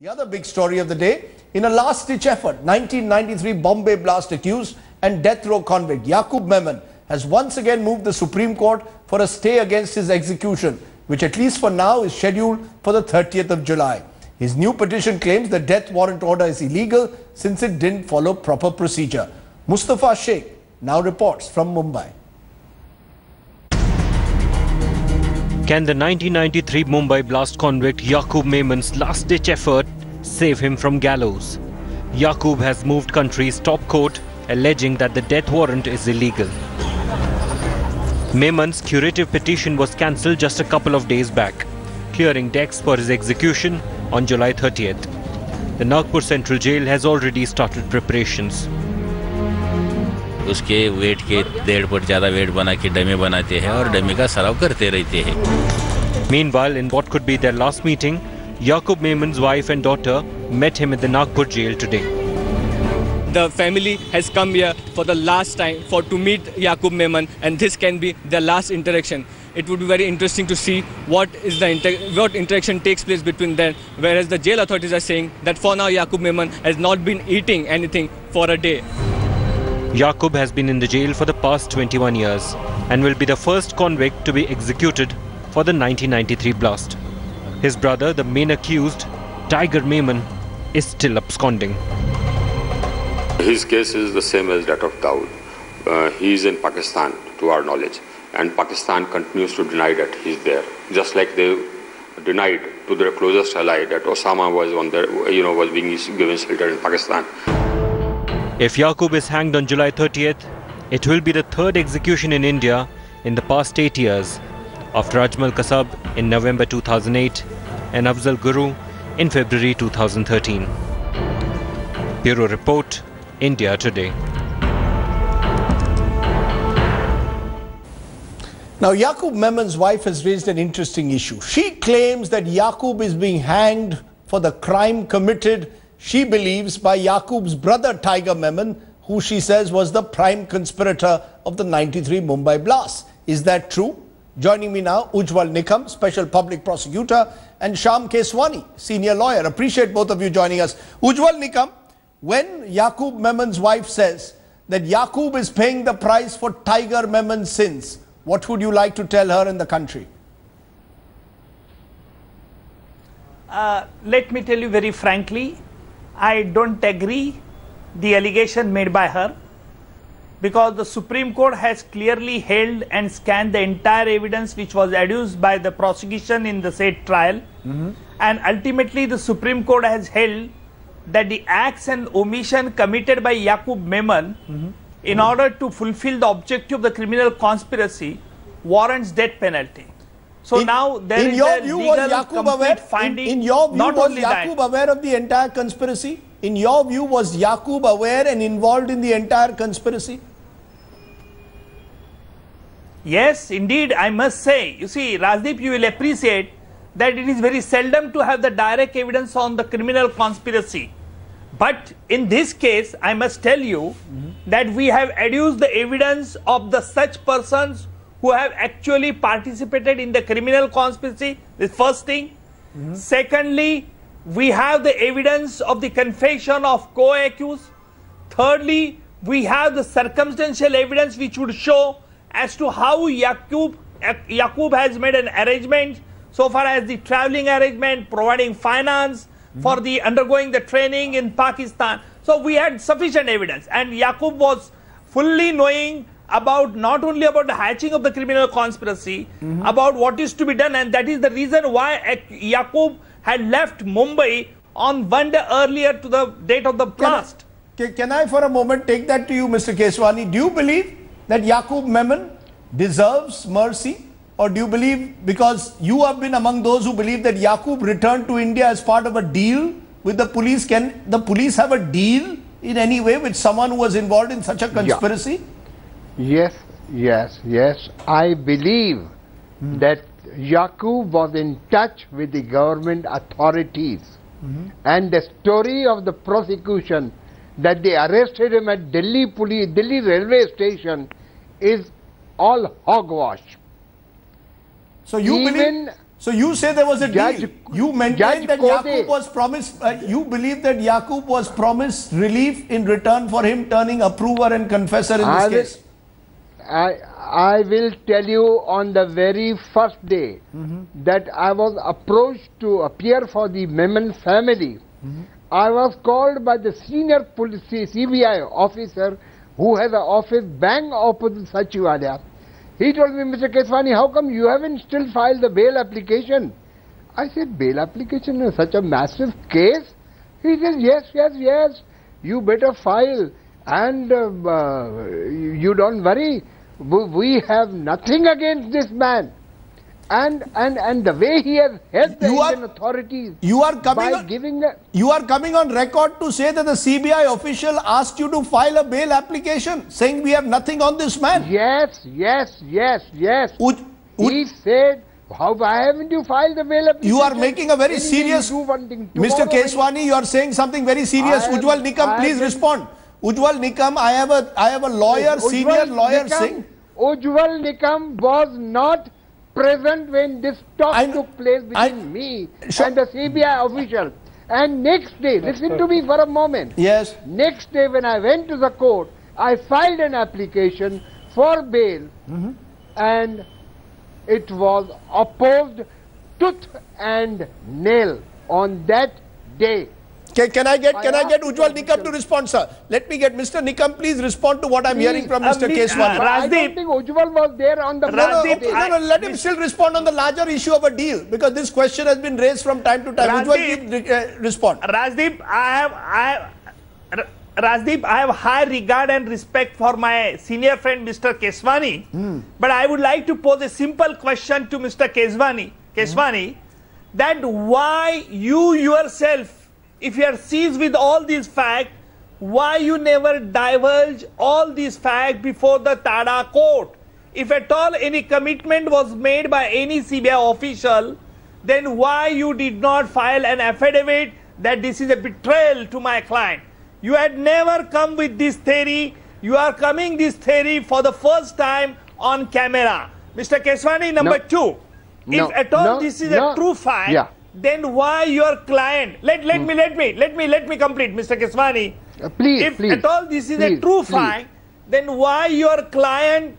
The other big story of the day, in a last-ditch effort, 1993 Bombay blast accused and death row convict Yakub Memon has once again moved the Supreme Court for a stay against his execution, which at least for now is scheduled for the 30th of July. His new petition claims the death warrant order is illegal since it didn't follow proper procedure. Mustafa Sheikh now reports from Mumbai. Can the 1993 Mumbai blast convict Yakub Memon's last-ditch effort save him from gallows? Yakub has moved country's top court, alleging that the death warrant is illegal. Memon's curative petition was cancelled just a couple of days back, clearing decks for his execution on July 30th. The Nagpur Central Jail has already started preparations. उसके wait के 1.5 foot ज़्यादा wait बना के dummy बनाते हैं और dummy का सराव करते रहते हैं. Meanwhile, in what could be their last meeting, Yakub Memon's wife and daughter met him at the Nagpur jail today. The family has come here for the last time to meet Yakub Memon, and this can be their last interaction. It would be very interesting to see what interaction takes place between them, whereas the jail authorities are saying that for now Yakub Memon has not been eating anything for a day. Yakub has been in the jail for the past 21 years and will be the first convict to be executed for the 1993 blast. His brother, the main accused, Tiger Memon, is still absconding. His case is the same as that of Dawood. He is in Pakistan, to our knowledge, and Pakistan continues to deny that he is there, just like they denied to their closest ally that Osama was was being given shelter in Pakistan. If Yakub is hanged on July 30th, it will be the third execution in India in the past 8 years, after Ajmal Kasab in November 2008 and Afzal Guru in February 2013. Bureau Report, India Today. Now, Yakub Memon's wife has raised an interesting issue. She claims that Yakub is being hanged for the crime committed, she believes, by Yakub's brother Tiger Memon, who she says was the prime conspirator of the 93 Mumbai blast. Is that true? Joining me now, Ujjwal Nikam, Special Public Prosecutor, and Shyam Keswani, Senior Lawyer. Appreciate both of you joining us. Ujjwal Nikam, when Yakub Memon's wife says that Yakub is paying the price for Tiger Memon's sins, what would you like to tell her in the country? Let me tell you very frankly, I don't agree the allegation made by her, because the Supreme Court has clearly held and scanned the entire evidence which was adduced by the prosecution in the said trial. And ultimately the Supreme Court has held that the acts and omission committed by Yakub Memon in order to fulfill the objective of the criminal conspiracy warrants death penalty. So now there is a legal complete finding. In your view, was Yakub aware of the entire conspiracy? In your view, was Yakub aware and involved in the entire conspiracy? Yes, indeed, I must say. You see, Rajdeep, you will appreciate that it is very seldom to have the direct evidence on the criminal conspiracy. But in this case, I must tell you that we have adduced the evidence of the such persons who have actually participated in the criminal conspiracy, the first thing. Secondly, we have the evidence of the confession of co-accused. Thirdly, we have the circumstantial evidence which would show as to how Yakub has made an arrangement so far as the traveling arrangement, providing finance for the undergoing the training in Pakistan. So we had sufficient evidence, and Yakub was fully knowing about not only about the hatching of the criminal conspiracy, about what is to be done, and that is the reason why Yakub had left Mumbai on 1 day earlier to the date of the blast. Can I for a moment take that to you, Mr. Keswani? Do you believe that Yakub Memon deserves mercy? Or do you believe, because you have been among those who believe that Yakub returned to India as part of a deal with the police, can the police have a deal in any way with someone who was involved in such a conspiracy? Yes. I believe that Yakub was in touch with the government authorities. And the story of the prosecution that they arrested him at Delhi railway station is all hogwash. So you believe So you say there was a deal. You maintain that Yakub was promised, you believe that Yakub was promised relief in return for him turning approver and confessor in this case. I will tell you on the very first day that I was approached to appear for the Memon family. I was called by the senior police CBI officer who has an office bang opposite Sachivalya. He told me, Mr. Keswani, how come you haven't still filed the bail application? I said, bail application is such a massive case? He says, yes, you better file and you don't worry. We have nothing against this man. And the way he has helped the Indian authorities you are coming on record to say that the CBI official asked you to file a bail application, saying we have nothing on this man. Yes. He said, why haven't you filed the bail application? You are making a very serious... Mr. Keswani, you are saying something very serious. Ujjwal Nikam, please respond. Ujjwal Nikam, I have a lawyer, senior lawyer saying... Ujjwal Nikam was not present when this talk took place between me and the CBI official. And next day, listen to me for a moment. Yes. Next day when I went to the court, I filed an application for bail and it was opposed tooth and nail on that day. Can I get Ujjwal Nikam to respond, sir? Let me get Mr. Nikam, please respond to what I'm hearing from Mr. Keswani. I don't think Ujjwal was there on the No, let him still respond on the larger issue of a deal, because this question has been raised from time to time. Ujjwal, please respond. Rajdeep, I have high regard and respect for my senior friend Mr. Keswani, but I would like to pose a simple question to Mr. Keswani, that why you yourself, if you are seized with all these facts, why you never divulge all these facts before the Tada court? If at all any commitment was made by any CBI official, then why you did not file an affidavit that this is a betrayal to my client? You had never come with this theory. You are coming this theory for the first time on camera. Mr. Keswani, number two, if at all this is a true fact, then why your client, let me complete, Mr. Keswani. If at all this is a true fact, then why your client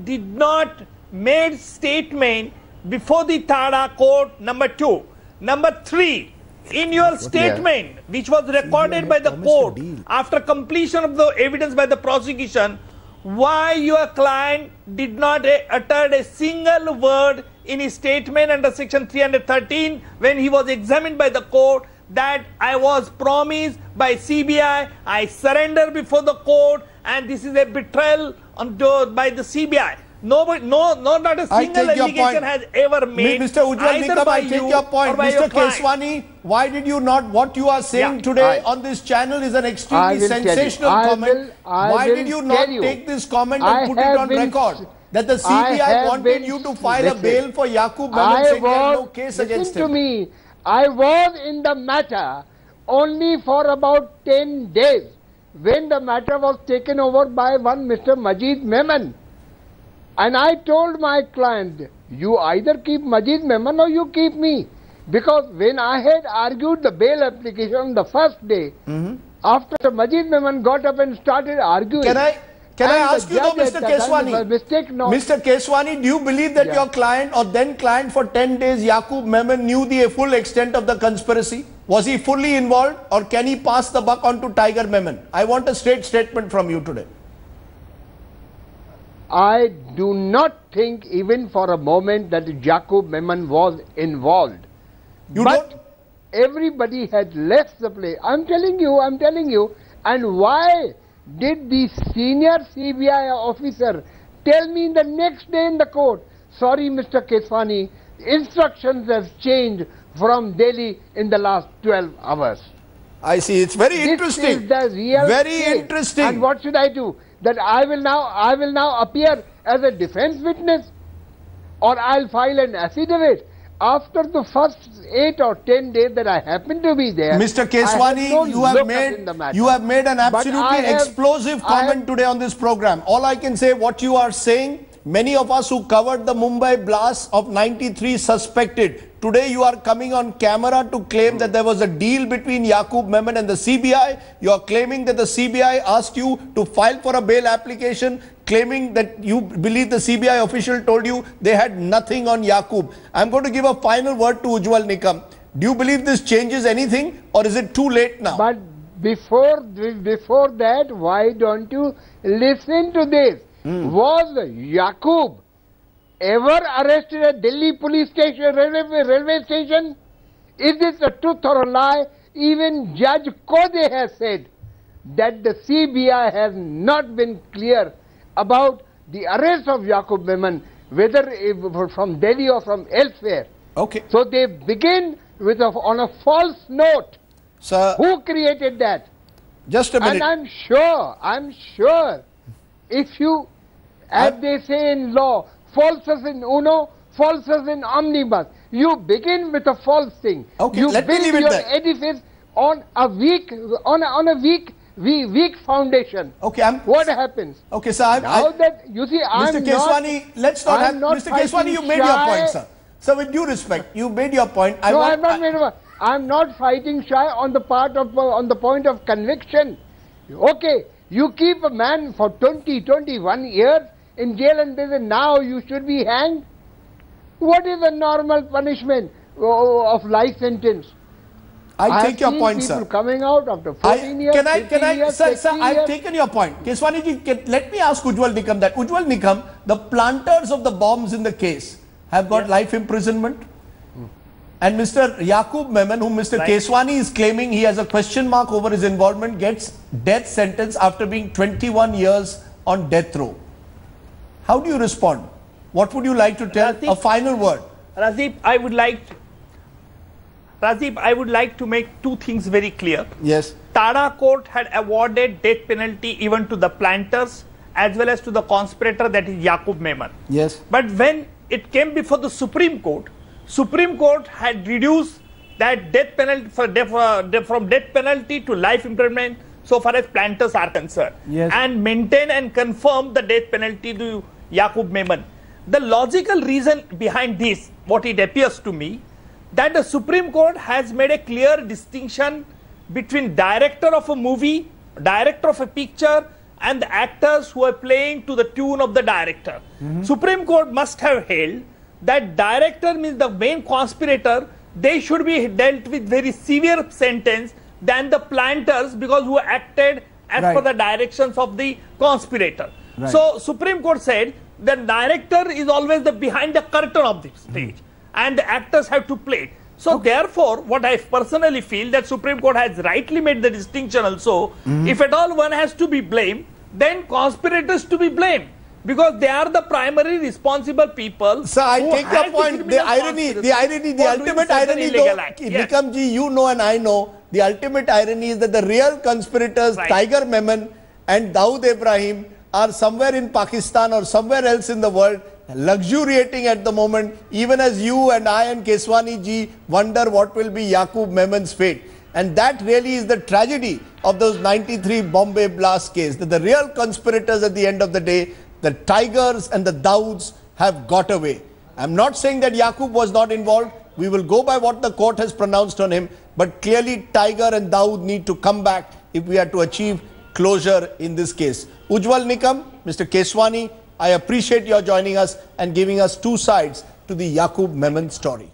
did not make statement before the Tada court, number two. Number three, in your statement, which was recorded by the court after completion of the evidence by the prosecution, why your client did not utter a single word in his statement under section 313 when he was examined by the court that I was promised by CBI, I surrender before the court, and this is a betrayal by the CBI. Not a single allegation has ever made. Mr. Ujjwal Nikam, I take your point. Mr. Keswani, why did you not, what you are saying today on this channel is an extremely sensational comment. Why did you not take this comment and put it on record? That the CBI wanted you to file a bail for Yakub Memon, saying there is no case against him. Listen to me, I was in the matter only for about 10 days when the matter was taken over by one Mr. Majid Memon. And I told my client, you either keep Majid Memon or you keep me. Because when I had argued the bail application on the first day, after Majid Memon got up and started arguing. Can I ask you though, Mr. Keswani? Mr. Keswani, do you believe that your client or then client for 10 days, Yakub Memon, knew the full extent of the conspiracy? Was he fully involved, or can he pass the buck on to Tiger Memon? I want a straight statement from you today. I do not think even for a moment that Yakub Memon was involved. Everybody had left the place. I'm telling you. And why did the senior CBI officer tell me the next day in the court, sorry Mr. Keswani, instructions have changed from Delhi in the last 12 hours. I see. It's very interesting. This is the real interesting. And what should I do? That I will now appear as a defense witness, or I'll file an affidavit after the first 8 or 10 days that I happen to be there. Mr. Keswani, you have made an absolutely explosive comment today on this program. All I can say, what you are saying, Many of us who covered the Mumbai blast of 93 suspected. Today you are coming on camera to claim that there was a deal between Yakub Memon and the CBI. You are claiming that the CBI asked you to file for a bail application, claiming that you believe the CBI official told you they had nothing on Yakub. I'm going to give a final word to Ujjwal Nikam. Do you believe this changes anything, or is it too late now? But before that, why don't you listen to this? Was Yakub ever arrested at Delhi police station, railway station? Is this a truth or a lie? Even Judge Kode has said that the CBI has not been clear about the arrest of Yakub Memon, whether from Delhi or from elsewhere. Okay. So they begin with on a false note. Sir, who created that? Just a minute. And I'm sure, if you, as they say in law, falsus in uno, falsus in omnibus. You begin with a false thing. Okay, you let me build leave it your there. edifice on a weak foundation. Okay, what happens? Okay, sir. Now that you see, Mr. Keswani, let's not have. Mr. Keswani, you made your point, sir. So, with due respect, you made your point. I'm not fighting shy on the point of conviction. Okay, you keep a man for 21 years in jail and they say now you should be hanged. What is the normal punishment of life sentence? I take your point, sir. People coming out after 14 years, 15 years, sir, I've taken your point. Keswani ji, let me ask Ujjwal Nikam that. Ujjwal Nikam, the planters of the bombs in the case have got life imprisonment. And Mr. Yakub Memon, whom Mr. Keswani is claiming he has a question mark over his involvement, gets death sentence after being 21 years on death row. How do you respond? What would you like to tell? A final word. Rajiv, I would like to make two things very clear. Yes. Tada court had awarded death penalty even to the planters as well as to the conspirator, that is Yakub Memon. Yes. But when it came before the Supreme Court had reduced that death penalty from death penalty to life imprisonment so far as planters are concerned. Yes. And maintain and confirm the death penalty to Yakub Memon. The logical reason behind this, what it appears to me, that the Supreme Court has made a clear distinction between director of a movie, director of a picture, and the actors who are playing to the tune of the director. Supreme Court must have held that director means the main conspirator, they should be dealt with very severe sentence than the planters, because who acted as per the directions of the conspirator. So Supreme Court said the director is always the behind the curtain of the stage and the actors have to play. So therefore, what I personally feel that Supreme Court has rightly made the distinction also, if at all one has to be blamed, then conspirators to be blamed, because they are the primary responsible people. Sir, I take your point. The ultimate irony though, Nikamji, you know and I know, the ultimate irony is that the real conspirators, Tiger Memon and Dawood Ibrahim, are somewhere in Pakistan or somewhere else in the world, luxuriating at the moment, even as you and I and Keswani ji wonder what will be Yakub Memon's fate. And that really is the tragedy of those 93 Bombay blast case, that the real conspirators at the end of the day, the Tigers and the Daouds, have got away. I'm not saying that Yakub was not involved. We will go by what the court has pronounced on him. But clearly Tiger and Dawood need to come back if we are to achieve closure in this case. Ujjwal Nikam, Mr. Keswani, I appreciate your joining us and giving us two sides to the Yakub Memon story.